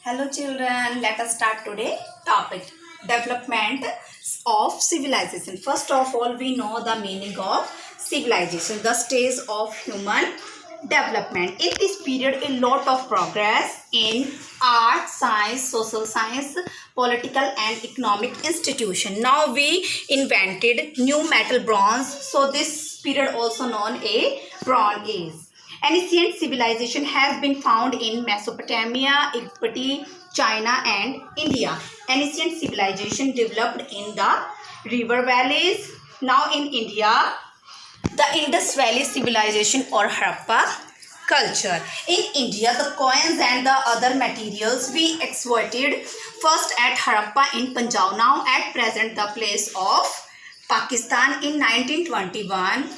Hello children, let us start today topic development of civilization. First of all, we know the meaning of civilization, the stage of human development. In this period, a lot of progress in art, science, social science, political and economic institution. Now we invented new metal bronze, so this period also known a Bronze Age. Ancient civilization has been found in Mesopotamia, Egypt, China and India. Ancient civilization developed in the river valleys. Now in India, the Indus Valley civilization or Harappa culture. In India, the coins and the other materials we exploited first at Harappa in Punjab, now at present the place of Pakistan. In 1921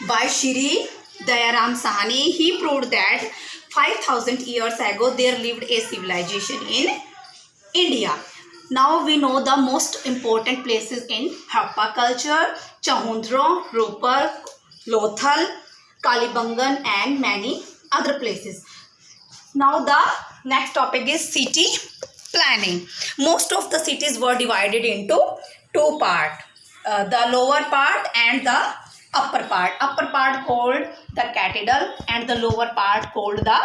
by Shri Dayaram Sahani, he proved that 5000 years ago there lived a civilization in India. Now we know the most important places in Harappa culture: Chahundro, Ropar, Lothal, Kalibangan and many other places. Now the next topic is city planning. Most of the cities were divided into two parts, the lower part and the upper part. Upper part called the cathedral and the lower part called the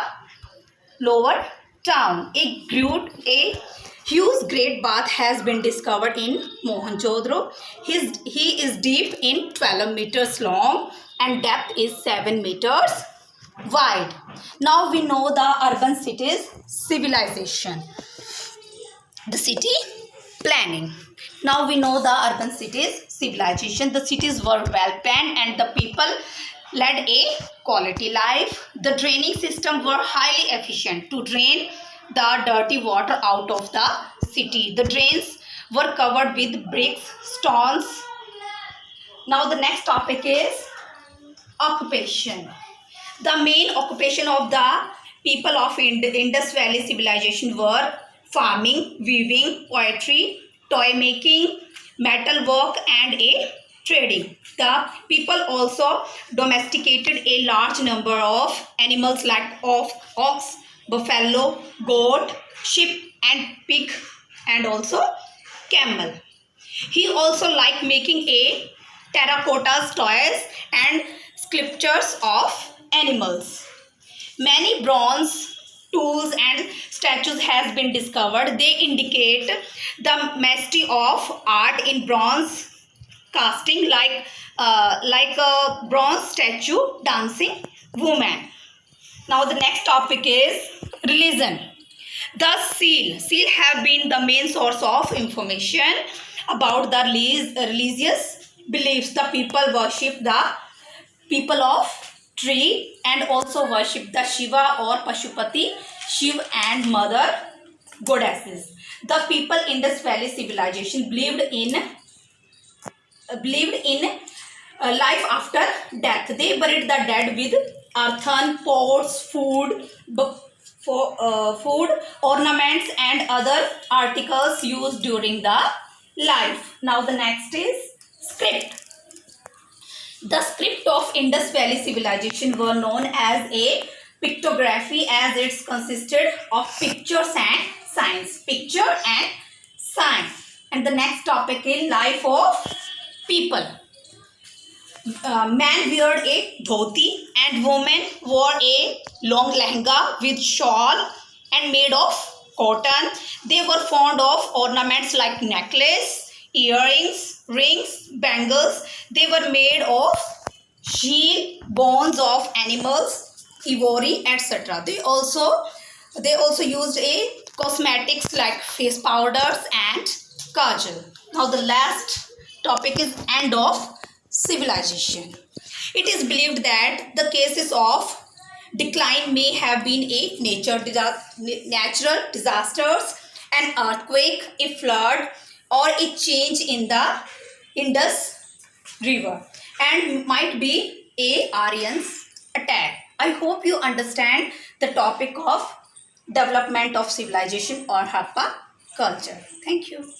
lower town. A huge great bath has been discovered in Mohenjo-daro. He is deep in 12 meters long and depth is 7 meters wide. Now we know the urban cities civilization. The city planning. Now we know the urban cities civilization. The cities were well planned and the people led a quality life. The draining system were highly efficient to drain the dirty water out of the city. The drains were covered with bricks, stones. Now the next topic is occupation. The main occupation of the people of Indus Valley civilization were farming, weaving, poetry, toy making, metal work and a trading. The people also domesticated a large number of animals like ox, buffalo, goat, sheep and pig and also camel. He also liked making a terracotta toys and sculptures of animals. Many bronze tools and statues has been discovered. They indicate the mastery of art in bronze casting, like a bronze statue dancing woman. Now the next topic is religion. The seal have been the main source of information about the religious beliefs. The people worship the people of tree and also worship the Shiva or Pashupati, Shiv and mother goddesses. The people in Indus Valley civilization believed in life after death. They buried the dead with earthen pots, food, ornaments and other articles used during the life. Now the next is script. The script of Indus Valley civilization were known as a pictography, as it consisted of pictures and signs. Picture and sign. And the next topic is life of people. Man wore a dhoti and woman wore a long lehenga with shawl and made of cotton. They were fond of ornaments like necklace, earrings, rings, bangles. They were made of shield, bones of animals, ivory, etc. They also used a cosmetics like face powders and kajal. Now the last topic is end of civilization. It is believed that the cases of decline may have been a natural disasters, an earthquake, a flood, or a change in the Indus River, and might be a Aryans attack. I hope you understand the topic of development of civilization or Harappa culture. Thank you.